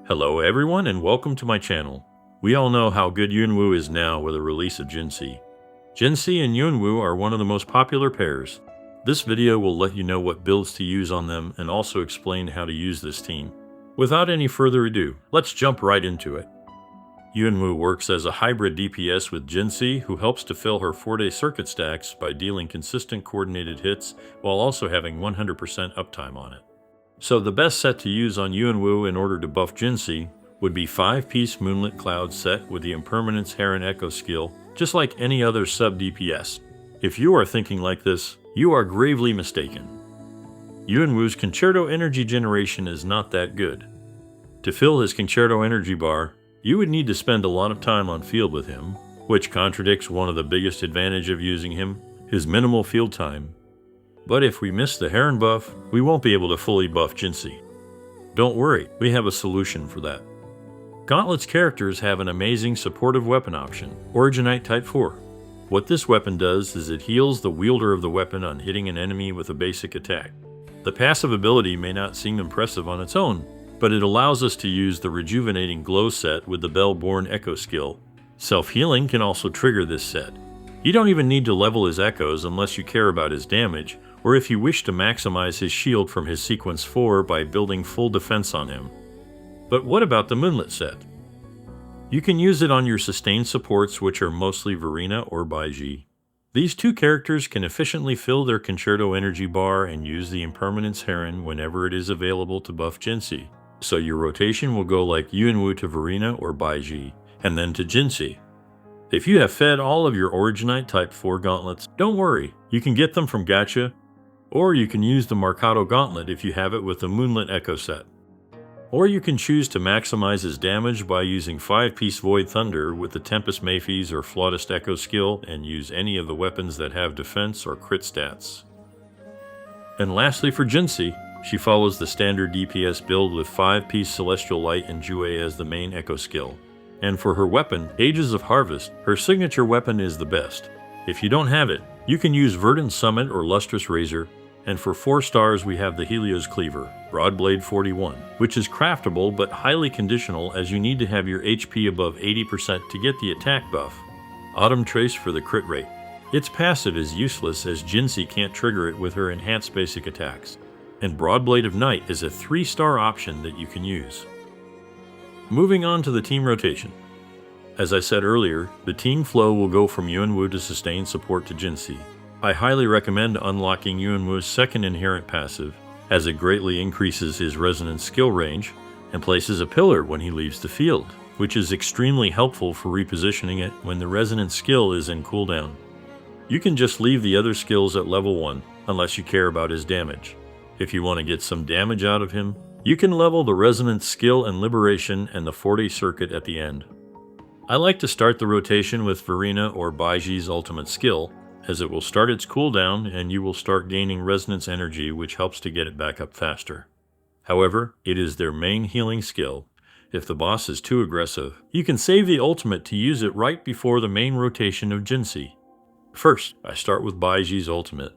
Hello everyone and welcome to my channel. We all know how good Yuanwu is now with the release of Jinhsi. Jinhsi and Yuanwu are one of the most popular pairs. This video will let you know what builds to use on them and also explain how to use this team. Without any further ado, let's jump right into it. Yuanwu works as a hybrid DPS with Jinhsi, who helps to fill her 4-day circuit stacks by dealing consistent coordinated hits while also having 100% uptime on it. So the best set to use on Yuanwu in order to buff Jinhsi would be 5-piece Moonlit Cloud set with the Impermanence Heron Echo skill, just like any other sub DPS. If you are thinking like this, you are gravely mistaken. Yuanwu's Concerto energy generation is not that good. To fill his Concerto energy bar, you would need to spend a lot of time on field with him, which contradicts one of the biggest advantages of using him, his minimal field time. But if we miss the Heron buff, we won't be able to fully buff Jinhsi. Don't worry, we have a solution for that. Gauntlet's characters have an amazing supportive weapon option, Originite Type 4. What this weapon does is it heals the wielder of the weapon on hitting an enemy with a basic attack. The passive ability may not seem impressive on its own, but it allows us to use the Rejuvenating Glow set with the Bell-Born Echo skill. Self-healing can also trigger this set. You don't even need to level his echoes unless you care about his damage, or if you wish to maximize his shield from his sequence 4 by building full defense on him. But what about the Moonlit set? You can use it on your sustained supports, which are mostly Verena or Baiji. These two characters can efficiently fill their Concerto energy bar and use the Impermanence Heron whenever it is available to buff Jinhsi. So your rotation will go like Yuanwu to Verena or Baiji, and then to Jinhsi. If you have fed all of your Originite Type 4 gauntlets, don't worry, you can get them from Gacha, or you can use the Marcato Gauntlet if you have it with the Moonlit Echo set. Or you can choose to maximize his damage by using 5-piece Void Thunder with the Tempest Maphis or Flautist Echo skill and use any of the weapons that have defense or crit stats. And lastly for Jinhsi, she follows the standard DPS build with 5-piece Celestial Light and Jue as the main Echo skill. And for her weapon, Ages of Harvest, her signature weapon is the best. If you don't have it, you can use Verdant Summit or Lustrous Razor, and for 4 stars we have the Helios Cleaver, Broadblade 41, which is craftable but highly conditional as you need to have your HP above 80% to get the attack buff. Autumn Trace for the crit rate. Its passive is useless as Jinhsi can't trigger it with her enhanced basic attacks. And Broadblade of Night is a 3-star option that you can use. Moving on to the team rotation. As I said earlier, the team flow will go from Yuanwu to sustained support to Jinhsi. I highly recommend unlocking Yuanwu's second inherent passive, as it greatly increases his resonance skill range and places a pillar when he leaves the field, which is extremely helpful for repositioning it when the resonance skill is in cooldown. You can just leave the other skills at level 1, unless you care about his damage. If you want to get some damage out of him, you can level the resonance skill and liberation and the 4-day circuit at the end. I like to start the rotation with Verena or Baiji's ultimate skill, as it will start its cooldown and you will start gaining resonance energy, which helps to get it back up faster. However, it is their main healing skill. If the boss is too aggressive, you can save the ultimate to use it right before the main rotation of Jinhsi. First, I start with Baiji's ultimate.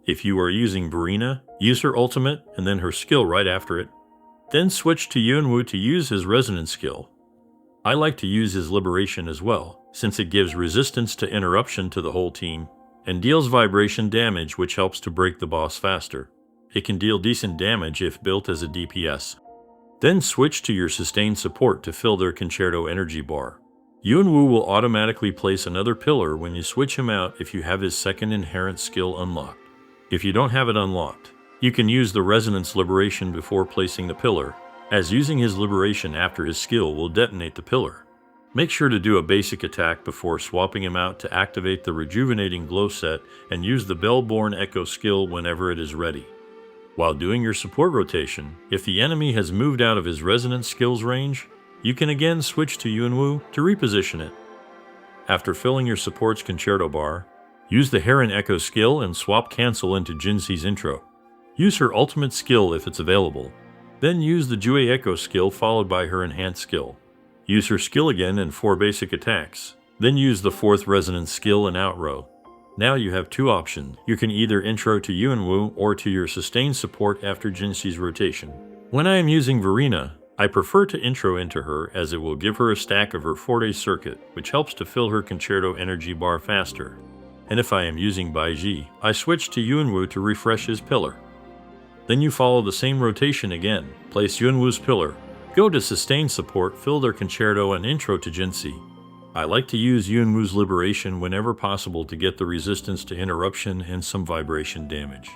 If you are using Verena, use her ultimate and then her skill right after it. Then switch to Yuanwu to use his resonance skill. I like to use his liberation as well, since it gives resistance to interruption to the whole team, and deals vibration damage, which helps to break the boss faster. It can deal decent damage if built as a DPS. Then switch to your sustained support to fill their Concerto energy bar. Yuanwu will automatically place another pillar when you switch him out if you have his second inherent skill unlocked. If you don't have it unlocked, you can use the resonance liberation before placing the pillar, as using his liberation after his skill will detonate the pillar. Make sure to do a basic attack before swapping him out to activate the Rejuvenating Glow set and use the Bell-Born Echo skill whenever it is ready. While doing your support rotation, if the enemy has moved out of his resonance skills range, you can again switch to Yuanwu to reposition it. After filling your support's Concerto bar, use the Heron Echo skill and swap cancel into Jinhsi's intro. Use her ultimate skill if it's available. Then use the Jue Echo skill followed by her enhanced skill. Use her skill again and 4 basic attacks. Then use the 4th resonance skill and outrow. Now you have 2 options. You can either intro to Yuanwu or to your sustained support after Jinhsi's rotation. When I am using Verena, I prefer to intro into her as it will give her a stack of her 4-day circuit, which helps to fill her concerto energy bar faster. And if I am using Baiji, I switch to Yuanwu to refresh his pillar. Then you follow the same rotation again. Place Yuanwu's pillar, go to sustain support, fill their concerto, and intro to Jinhsi. I like to use Yuanwu's liberation whenever possible to get the resistance to interruption and some vibration damage.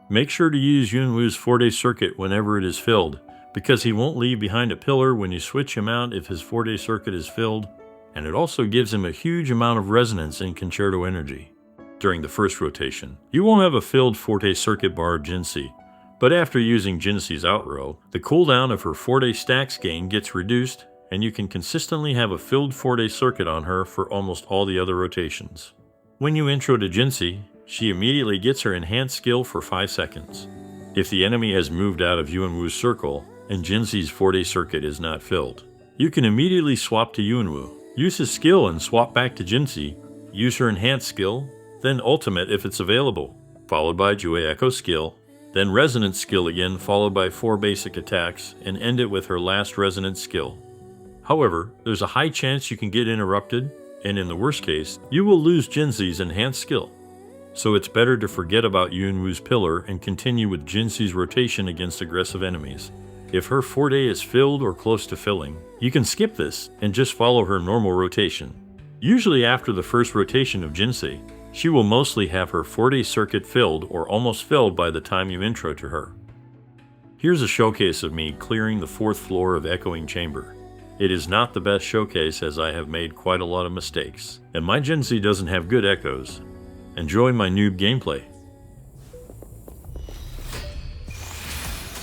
Make sure to use Yuanwu's 4-day circuit whenever it is filled, because he won't leave behind a pillar when you switch him out if his 4-day circuit is filled, and it also gives him a huge amount of resonance and concerto energy. During the first rotation, you won't have a filled 4-day circuit bar of Jinhsi, but after using Jinhsi's out row, the cooldown of her 4-day stacks gain gets reduced, and you can consistently have a filled 4-day circuit on her for almost all the other rotations. When you intro to Jinhsi, she immediately gets her enhanced skill for 5 seconds. If the enemy has moved out of Yuanwu's circle, and Jinhsi's 4-day circuit is not filled, you can immediately swap to Yuanwu. Use his skill and swap back to Jinhsi. Use her enhanced skill, then ultimate if it's available, followed by Jue Echo skill, then resonance skill again followed by 4 basic attacks, and end it with her last resonance skill. However, there's a high chance you can get interrupted, and in the worst case, you will lose Jinhsi's enhanced skill. So it's better to forget about Yuanwu's pillar and continue with Jinhsi's rotation against aggressive enemies. If her 4-day is filled or close to filling, you can skip this and just follow her normal rotation. Usually after the first rotation of Jinhsi, she will mostly have her 4-day circuit filled or almost filled by the time you intro to her. Here's a showcase of me clearing the 4th floor of Echoing Chamber. It is not the best showcase as I have made quite a lot of mistakes, and my Jinhsi doesn't have good echoes. Enjoy my noob gameplay.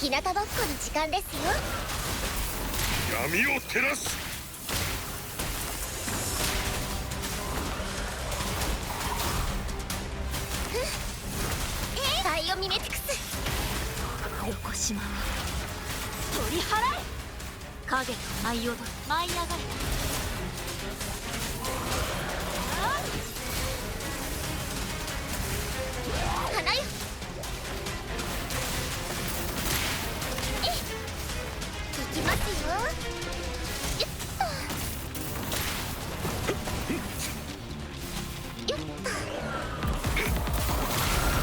日向ぼっこの時間ですよ。闇を照らす。バイオミメティクス。横島は取り払え。影と舞い踊る。舞い上がれ。花よ。いきますよ。よっと。よっと。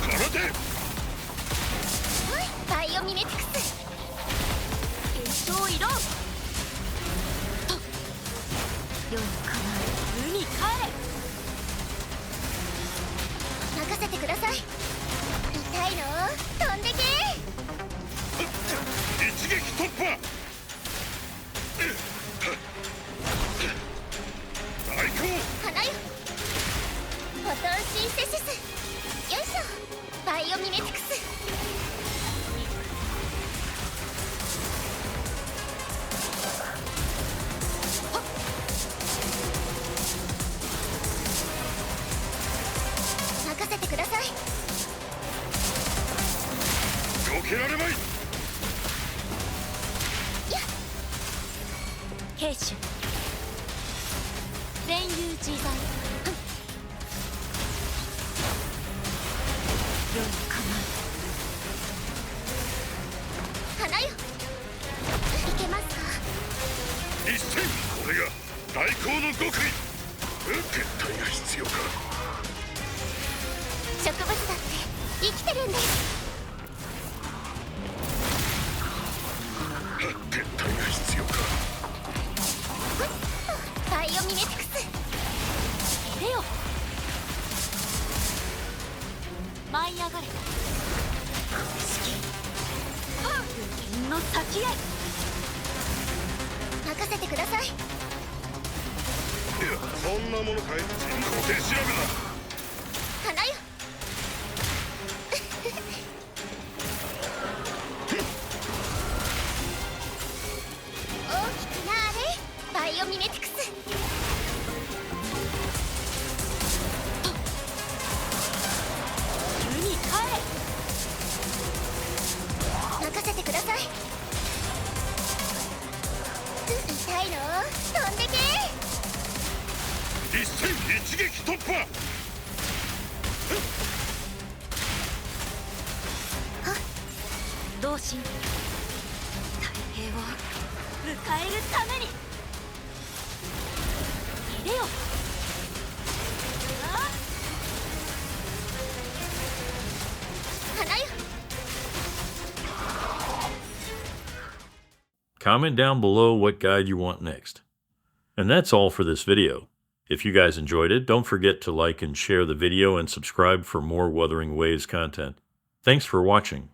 空手。はい、バイオミメティクス。結晶色。と。世に構え、海帰れ。任せてください。痛いの？飛んでけ。一撃突破。大行。花よ。フォトンシンセシス。よいしょ。バイオミメティクス。任せてください。避けられまい。やっ。兵種。全遊自在。世に構え。花よ。いけますか。一戦。これが大行の極意。撤退が必要か。植物だって生きてるんです。撤退が必要か。バイオミメティクス。蹴れよ。舞い上がれ。好き。無限の先へ。任せてください。いや、そんなものかい。人工天調べだ。花よ。大きくなあれ。バイオミメティクス。海帰れ。任せてください。痛いの？飛んでけ。一戦一撃突破。同心太平を迎えるために入れよ花よ Comment down below what guide you want next. And that's all for this video. If you guys enjoyed it, don't forget to like and share the video and subscribe for more Wuthering Waves content. Thanks for watching.